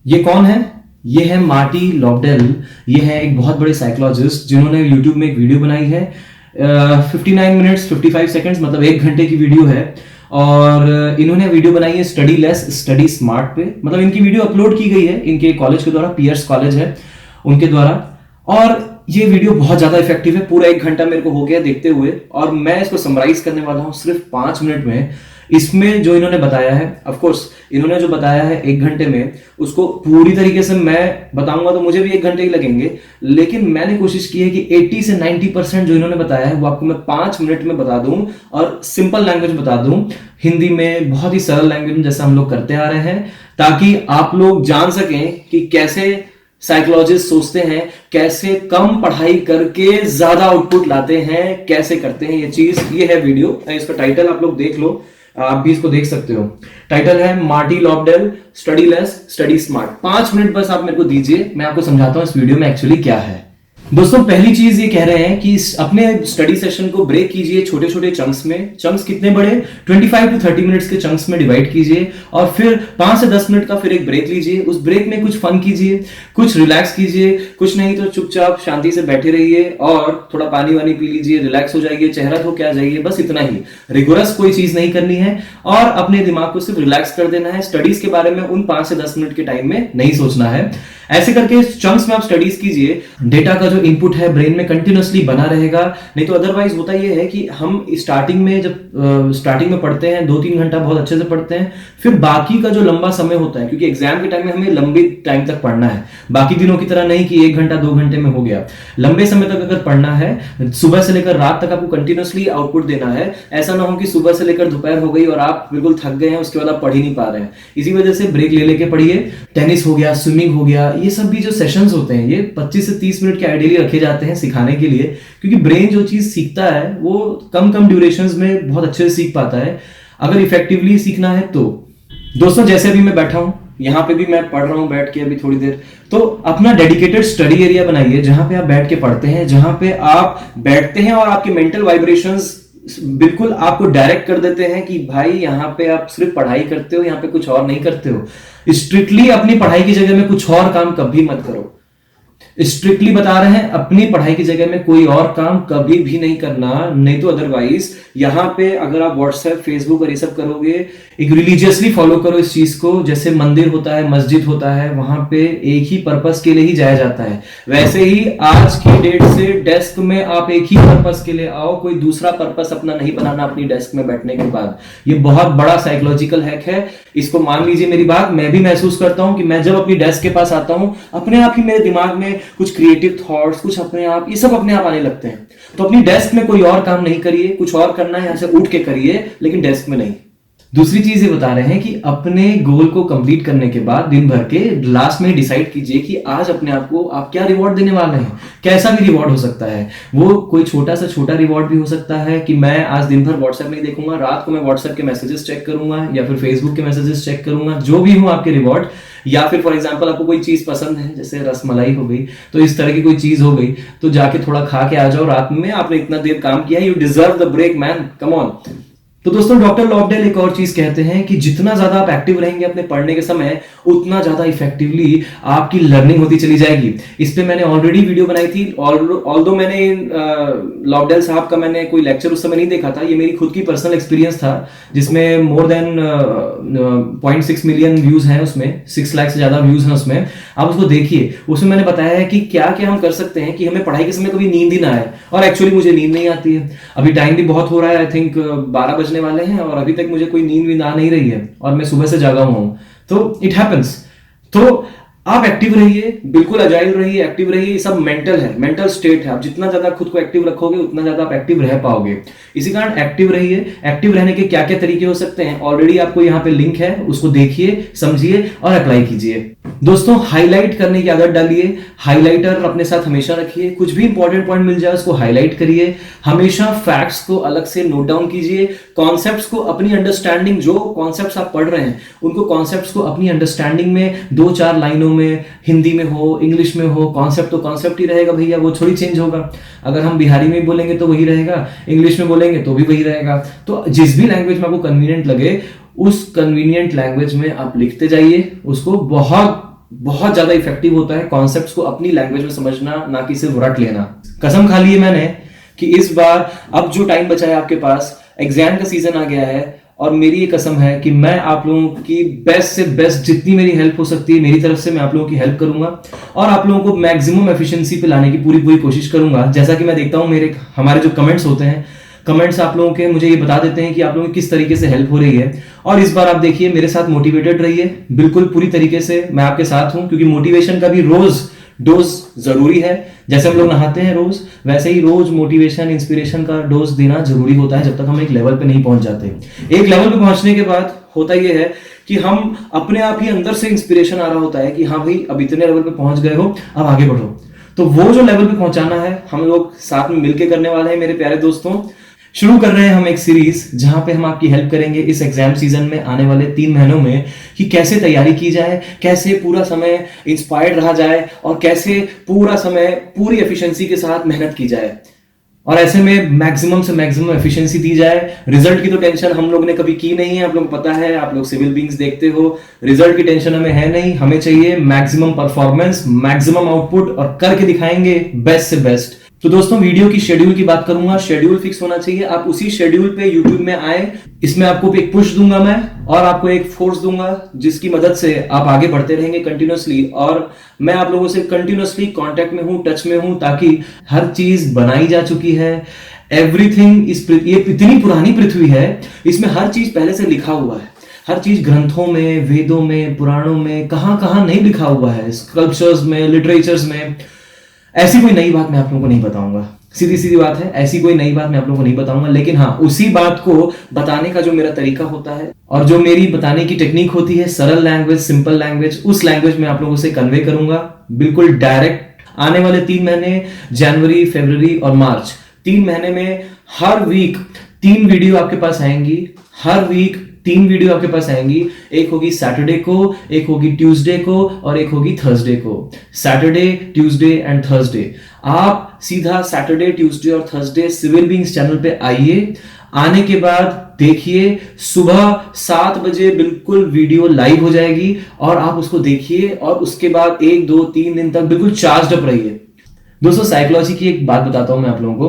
ये कौन है? ये है मार्टी लॉबडेल। ये है एक बहुत बड़े साइकोलॉजिस्ट जिन्होंने यूट्यूब में एक वीडियो बनाई है। 59 मिनट्स 55 सेकेंड्स, मतलब 1 घंटे की वीडियो है। और इन्होंने वीडियो बनाई है स्टडी लेस स्टडी स्मार्ट पे। मतलब इनकी वीडियो अपलोड की गई है इनके कॉलेज के द्वारा, पियर्स कॉलेज है उनके द्वारा। और ये वीडियो बहुत ज्यादा इफेक्टिव है। पूरा 1 घंटा मेरे को हो गया देखते हुए, और मैं इसको समराइज करने वाला हूं सिर्फ 5 मिनट में। इसमें जो इन्होंने बताया है, ऑफ कोर्स इन्होंने जो बताया है 1 घंटे में, उसको पूरी तरीके से मैं बताऊंगा तो मुझे भी 1 घंटे ही लगेंगे। लेकिन मैंने कोशिश की है कि 80 से 90% जो इन्होंने बताया है वो आपको मैं 5 मिनट में बता दूं, और सिंपल लैंग्वेज बता दूं, हिंदी में, बहुत ही सरल लैंग्वेज में, जैसा हम लोग करते आ रहे हैं, ताकि आप लोग जान सकें कि कैसे साइकोलॉजिस्ट सोचते हैं, कैसे कम पढ़ाई करके ज्यादा आउटपुट लाते हैं, कैसे करते हैं ये चीज। ये है वीडियो, इसका टाइटल आप लोग देख लो, आप भी इसको देख सकते हो। टाइटल है Marty Lobdell study less study smart. 5 minute बस आप मेरे को दीजिए, मैं आपको समझाता हूं इस वीडियो में एक्चुअली क्या है। दोस्तों, पहली चीज ये कह रहे हैं कि अपने स्टडी सेशन को ब्रेक कीजिए छोटे छोटे चंक्स में। चंक्स कितने बड़े? 25 to 30 मिनट्स के चंक्स में डिवाइड कीजिए, और फिर 5 से 10 मिनट का फिर एक ब्रेक लीजिए। उस ब्रेक में कुछ फन कीजिए, कुछ रिलैक्स कीजिए, कुछ नहीं तो चुपचाप शांति से बैठे रहिए और थोड़ा पानी वानी पी लीजिए, रिलैक्स हो जाइए, चेहरा धो के आ जाइए, बस इतना ही। रिगोरस कोई चीज नहीं करनी है, और अपने दिमाग को सिर्फ रिलैक्स कर देना है। स्टडीज के बारे में उन 5 से 10 मिनट के टाइम में नहीं सोचना है। ऐसे करके चंक्स में आप स्टडीज कीजिए। डेटा का जो इनपुट है ब्रेन में कंटिन्यूअसली बना रहेगा। नहीं तो अदरवाइज होता यह है कि हम स्टार्टिंग में जब स्टार्टिंग में पढ़ते हैं 2-3 घंटा बहुत अच्छे से पढ़ते हैं, फिर बाकी का जो लंबा समय होता है, क्योंकि एग्जाम के टाइम में हमें लंबे टाइम तक पढ़ना है, बाकी दिनों की तरह नहीं कि 1 घंटा 2 घंटे में हो गया। लंबे समय तक अगर पढ़ना है, सुबह से लेकर रात तक आपको कंटिन्यूअसली आउटपुट देना है। ऐसा ना हो कि सुबह से लेकर दोपहर हो गई और आप बिल्कुल थक गए हैं, उसके बाद आप पढ़ ही नहीं पा रहे हैं। इसी वजह से ब्रेक ले लेके पढ़िए। टेनिस हो गया, स्विमिंग हो गया, ये सब भी जो सेशंस होते हैं, ये 25 से 30 मिनट के आइडियली रखे जाते हैं सिखाने के लिए, क्योंकि ब्रेन जो चीज सीखता है वो कम ड्यूरेशंस में बहुत अच्छे से सीख पाता है, अगर इफेक्टिवली सीखना है तो। दोस्तों, जैसे अभी मैं बैठा हूं, यहां पे भी मैं पढ़ रहा हूं बैठ के अभी थोड़ी देर, तो अपना डेडिकेटेड स्टडी एरिया बनाइए जहां पे आप बैठ के पढ़ते हैं, जहां पे आप बैठते हैं और आपके मेंटल वाइब्रेशंस बिल्कुल आपको डायरेक्ट कर देते हैं कि भाई यहां पे आप सिर्फ पढ़ाई करते हो, यहां पे कुछ और नहीं करते हो। स्ट्रिक्टली अपनी पढ़ाई की जगह में कुछ और काम कभी मत करो। स्ट्रिक्टली बता रहे हैं, अपनी पढ़ाई की जगह में कोई और काम कभी भी नहीं करना। नहीं तो अदरवाइज यहां पे अगर आप व्हाट्सएप, फेसबुक और ये सब करोगे, एक रिलीजियसली फॉलो करो इस चीज को। जैसे मंदिर होता है, मस्जिद होता है, वहां पे एक ही पर्पस के लिए ही जाया जाता है, वैसे ही आज की डेट से डेस्क में आप एक ही पर्पस के लिए आओ। कोई दूसरा पर्पस अपना नहीं बनाना अपनी डेस्क में बैठने के बाद। ये बहुत बड़ा साइकोलॉजिकल हैक है, इसको मान लीजिए मेरी बात। मैं भी महसूस करता हूं कि मैं जब अपनी डेस्क के पास आता हूं, अपने आप ही मेरे दिमाग में कुछ क्रिएटिव थॉट्स, कुछ अपने आप, ये सब अपने आप आने लगते हैं। तो अपनी डेस्क में कोई और काम नहीं करिए, कुछ और करना है यहां से उठ के करिए, लेकिन डेस्क में नहीं। दूसरी चीज ये बता रहे हैं कि अपने गोल को कंप्लीट करने के बाद दिन भर के लास्ट में डिसाइड कीजिए कि आज अपने आप को आप क्या रिवॉर्ड देने वाले हैं। कैसा भी रिवॉर्ड हो सकता है, वो कोई छोटा से छोटा रिवॉर्ड भी हो सकता है कि मैं आज दिन भर व्हाट्सएप नहीं देखूंगा, रात को मैं व्हाट्सएप के मैसेजेस चेक करूंगा या फिर फेसबुक के मैसेजेस चेक करूंगा, जो भी हो आपके रिवॉर्ड। या फिर फॉर एग्जांपल आपको कोई चीज पसंद है, जैसे रसमलाई हो गई, तो इस तरह की कोई चीज हो गई, तो जाके थोड़ा खा के आ जाओ रात में। आपने इतना देर काम किया, you deserve the break man, come on. तो दोस्तों, डॉक्टर लॉबडेल एक और चीज कहते हैं कि जितना ज्यादा आप एक्टिव रहेंगे अपने पढ़ने के समय, उतना ज्यादा इफेक्टिवली आपकी लर्निंग होती चली जाएगी। इस पे मैंने ऑलरेडी वीडियो बनाई थी। ऑल्दो मैंने लॉबडेल साहब का मैंने कोई लेक्चर उस समय नहीं देखा था, ये मेरी खुद की पर्सनल एक्सपीरियंस था, जिसमें मोर देन 0.6 मिलियन व्यूज हैं, उसमें 6 लाख से ज्यादा व्यूज हैं उसमें। आप उसको देखिए, उसमें मैंने बताया है कि क्या क्या हम कर सकते हैं कि हमें पढ़ाई के समय कभी नींद ही ना आए। और एक्चुअली मुझे नींद नहीं आती है। अभी टाइम भी बहुत हो रहा है, आई थिंक 12 बजने वाले हैं, और अभी तक मुझे कोई नींद आ नहीं रही है, और मैं सुबह से जागा हुआ हूं। तो इट हैपेंस। तो आप एक्टिव रहिए, बिल्कुल अजाइल रहिए, एक्टिव रहिए। ये सब मेंटल है, मेंटल स्टेट है। आप जितना ज्यादा खुद को एक्टिव रखोगे, उतना ज्यादा आप एक्टिव रह पाओगे। इसी कारण एक्टिव रहिए। एक्टिव रहने के क्या क्या तरीके हो सकते हैं, ऑलरेडी आपको यहाँ पे लिंक है, उसको देखिए, समझिए और अप्लाई कीजिए। दोस्तों, हाईलाइट करने की आदत डालिए। हाईलाइटर अपने साथ हमेशा रखिए। कुछ भी इंपॉर्टेंट पॉइंट मिल जाए उसको हाईलाइट करिए। हमेशा फैक्ट्स को अलग से नोट डाउन कीजिए। कॉन्सेप्ट्स को अपनी अंडरस्टैंडिंग, जो कॉन्सेप्ट्स आप पढ़ रहे हैं, उनको कॉन्सेप्ट्स को अपनी अंडरस्टैंडिंग में 2-4 लाइनों में, हिंदी में हो, इंग्लिश में हो, कॉन्सेप्ट तो कॉन्सेप्ट ही रहेगा भैया, वो थोड़ी चेंज होगा। अगर हम बिहारी में बोलेंगे तो वही रहेगा, इंग्लिश में बोलेंगे तो भी वही रहेगा। तो जिस भी लैंग्वेज में आपको कन्वीनियंट लगे, उस कन्वीनियंट लैंग्वेज में आप लिखते जाइए। उसको बहुत बहुत ज्यादा इफेक्टिव होता है कॉन्सेप्ट्स को अपनी लैंग्वेज में समझना, ना कि सिर्फ रट लेना। कसम खा ली है मैंने कि इस बार अब जो टाइम बचा है आपके पास, एग्जाम का सीजन आ गया है, और मेरी ये कसम है कि मैं आप लोगों की बेस्ट से बेस्ट जितनी मेरी हेल्प हो सकती है मेरी तरफ से मैं आप लोगों की हेल्प करूंगा, और आप लोगों को मैक्सिमम एफिशिएंसी पे लाने की पूरी कोशिश करूंगा। जैसा कि मैं देखता हूं हमारे जो कमेंट्स होते हैं, कमेंट्स आप लोगों के मुझे ये बता देते हैं कि आप लोगों की किस तरीके से हेल्प हो रही है। और इस बार आप देखिए मेरे साथ मोटिवेटेड रहिए, बिल्कुल पूरी तरीके से मैं आपके साथ हूं, क्योंकि मोटिवेशन का भी रोज डोज जरूरी है। जैसे हम लोग नहाते हैं रोज, वैसे ही रोज मोटिवेशन इंस्पिरेशन का डोज देना जरूरी होता है, जब तक हम एक लेवल पे नहीं पहुंच जाते। एक लेवल पे पहुंचने के बाद होता यह है कि हम अपने आप ही अंदर से इंस्पिरेशन आ रहा होता है कि हाँ भाई अब इतने लेवल पे पहुंच गए हो, अब आगे बढ़ो। तो वो जो लेवल पे पहुंचाना है हम लोग साथ में मिलकर करने वाले हैं मेरे प्यारे दोस्तों। शुरू कर रहे हैं हम एक सीरीज जहां पे हम आपकी हेल्प करेंगे इस एग्जाम सीजन में आने वाले 3 महीनों में कि कैसे तैयारी की जाए, कैसे पूरा समय इंस्पायर्ड रहा जाए, और कैसे पूरा समय पूरी एफिशिएंसी के साथ मेहनत की जाए, और ऐसे में मैक्सिमम से मैक्सिमम एफिशिएंसी दी जाए। रिजल्ट की तो टेंशन हम लोग ने कभी की नहीं है, आप लोग पता है, आप लोग सिविल बीइंग्स देखते हो, रिजल्ट की टेंशन हमें है नहीं। हमें चाहिए मैक्सिमम परफॉर्मेंस, मैक्सिमम आउटपुट, और करके दिखाएंगे बेस्ट से बेस्ट। तो दोस्तों वीडियो की शेड्यूल की बात करूंगा, शेड्यूल फिक्स होना चाहिए, आप उसी शेड्यूल पे यूट्यूब में आए। इसमें आपको एक पुश दूंगा मैं, और आपको एक फोर्स दूंगा जिसकी मदद से आप आगे बढ़ते रहेंगे कंटिन्यूअसली, और मैं आप लोगों से कंटिन्यूअसली कांटेक्ट में हूं, टच में हूं, ताकि हर चीज बनाई जा चुकी है। एवरीथिंग ये इतनी पुरानी पृथ्वी है, इसमें हर चीज पहले से लिखा हुआ है, हर चीज ग्रंथों में, वेदों में, पुराणों में, कहां कहां नहीं लिखा हुआ है, स्कल्पचर्स में, लिटरेचर्स में। ऐसी कोई नई बात मैं आप लोगों को नहीं बताऊंगा, सीधी सीधी बात है, ऐसी कोई नई बात मैं आप लोगों को नहीं बताऊंगा। लेकिन हाँ, उसी बात को बताने का जो मेरा तरीका होता है और जो मेरी बताने की टेक्निक होती है, सरल लैंग्वेज, सिंपल लैंग्वेज, उस लैंग्वेज में आप लोगों से कन्वे करूंगा, बिल्कुल डायरेक्ट। आने वाले 3 महीने, जनवरी, फरवरी और मार्च, 3 महीने में हर वीक 3 वीडियो आपके पास आएंगी। हर वीक 3 वीडियो आपके पास आएंगी, एक होगी सैटरडे को, एक होगी ट्यूसडे को, और एक होगी थर्सडे को। Saturday, Tuesday and Thursday. आप सीधा सैटरडे, ट्यूसडे और थर्सडे सिविल बीइंग्स चैनल पे आइए। आने के बाद देखिए सुबह 7 बजे बिल्कुल वीडियो लाइव हो जाएगी, और आप उसको देखिए, और उसके बाद 1, 2, 3 दिन तक बिल्कुल चार्ज अप रहिए। दोस्तों साइकोलॉजी की एक बात बताता हूं मैं आप लोगों को,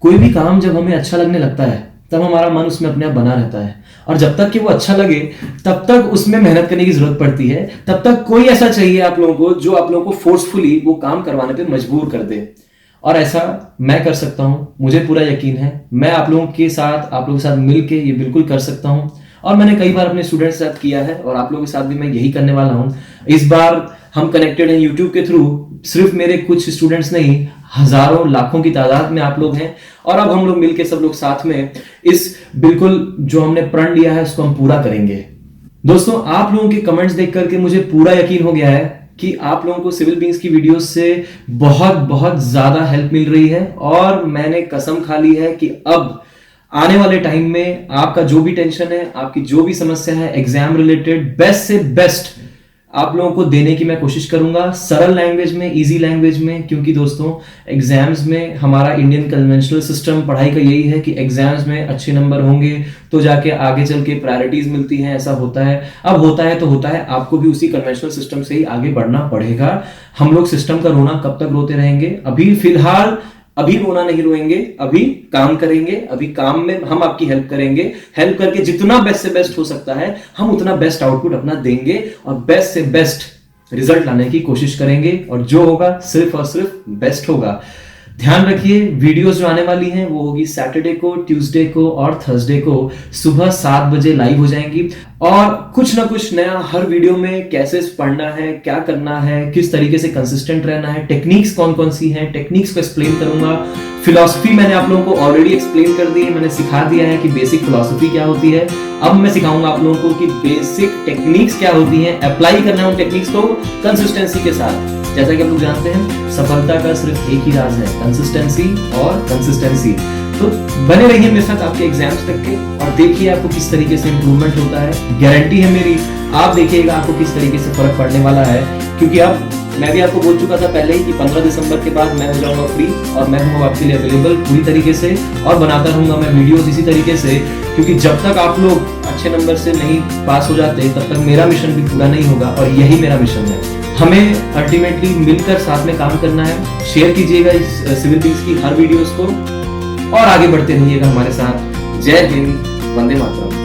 कोई भी काम जब हमें अच्छा लगने लगता है तब हमारा मन उसमें अपने आप बना रहता है, और जब तक कि वो अच्छा लगे तब तक उसमें मेहनत करने की जरूरत पड़ती है। तब तक कोई ऐसा चाहिए आप लोगों को जो आप लोगों को फोर्सफुली वो काम करवाने पे मजबूर कर दे, और ऐसा मैं कर सकता हूं, मुझे पूरा यकीन है। मैं आप लोगों के साथ मिलके ये बिल्कुल कर सकता हूं, और मैंने कई बार अपने स्टूडेंट्स के साथ किया है, और आप लोगों के साथ भी मैं यही करने वाला हूं। इस बार हम कनेक्टेड हैं यूट्यूब के थ्रू, सिर्फ मेरे कुछ स्टूडेंट्स नहीं, हजारों लाखों की तादाद में आप लोग हैं, और अब हम लोग मिलकर सब लोग साथ में इस बिल्कुल जो हमने प्रण लिया है उसको हम पूरा करेंगे। दोस्तों आप लोगों के कमेंट्स देख करके मुझे पूरा यकीन हो गया है कि आप लोगों को सिविल बीइंग्स की वीडियोस से बहुत बहुत ज्यादा हेल्प मिल रही है, और मैंने कसम खा ली है कि अब आने वाले टाइम में आपका जो भी टेंशन है, आपकी जो भी समस्या है एग्जाम रिलेटेड, बेस्ट से बेस्ट आप लोगों को देने की मैं कोशिश करूंगा, सरल लैंग्वेज में, इजी लैंग्वेज में। क्योंकि दोस्तों एग्जाम्स में हमारा इंडियन कन्वेंशनल सिस्टम पढ़ाई का यही है कि एग्जाम्स में अच्छे नंबर होंगे तो जाके आगे चल के प्रायोरिटीज मिलती हैं, ऐसा होता है। अब होता है तो होता है, आपको भी उसी कन्वेंशनल सिस्टम से ही आगे बढ़ना पड़ेगा। हम लोग सिस्टम का रोना कब तक रोते रहेंगे? अभी फिलहाल अभी रोना नहीं रोएंगे, अभी काम करेंगे, अभी काम में हम आपकी हेल्प करेंगे। हेल्प करके जितना बेस्ट से बेस्ट हो सकता है हम उतना बेस्ट आउटपुट अपना देंगे, और बेस्ट से बेस्ट रिजल्ट लाने की कोशिश करेंगे, और जो होगा सिर्फ और सिर्फ बेस्ट होगा। ध्यान रखिए वीडियोस जो आने वाली हैं वो होगी सैटरडे को, ट्यूसडे को और थर्सडे को सुबह 7 बजे लाइव हो जाएंगी, और कुछ ना कुछ नया हर वीडियो में, कैसे पढ़ना है, क्या करना है, किस तरीके से कंसिस्टेंट रहना है, टेक्निक्स कौन कौन सी हैं, टेक्निक्स को एक्सप्लेन करूंगा। फिलॉसफी मैंने आप लोगों को ऑलरेडी एक्सप्लेन कर दी है, मैंने सिखा दिया है कि बेसिक फिलॉसफी क्या होती है। अब मैं सिखाऊंगा आप लोगों को कि बेसिक टेक्निक्स क्या होती हैं, अप्लाई करना है उन टेक्निक्स को कंसिस्टेंसी के साथ। जैसा कि आप लोग जानते हैं सफलता का सिर्फ एक ही राज है, कंसिस्टेंसी और कंसिस्टेंसी। तो बने रहिए मेरे साथ आपके एग्जाम्स तक के, और देखिए आपको किस तरीके से इंप्रूवमेंट होता है। गारंटी है मेरी, आप देखिएगा आपको किस तरीके से फर्क पड़ने वाला है। क्योंकि अब मैं भी आपको बोल चुका था पहले ही कि 15 दिसंबर के बाद मैं हो जाऊंगा फ्री, और मैं हूँ आपके लिए अवेलेबल पूरी तरीके से, और बनाता रहूंगा मैं वीडियोस इसी तरीके से। क्योंकि जब तक आप लोग अच्छे नंबर से नहीं पास हो जाते तब तक मेरा मिशन भी पूरा नहीं होगा, और यही मेरा मिशन है। हमें अल्टीमेटली मिलकर साथ में काम करना है। शेयर कीजिएगा इस सिविल पिंग्स की हर वीडियोस को और आगे बढ़ते रहिएगा हमारे साथ। जय हिंद, वंदे मातरम।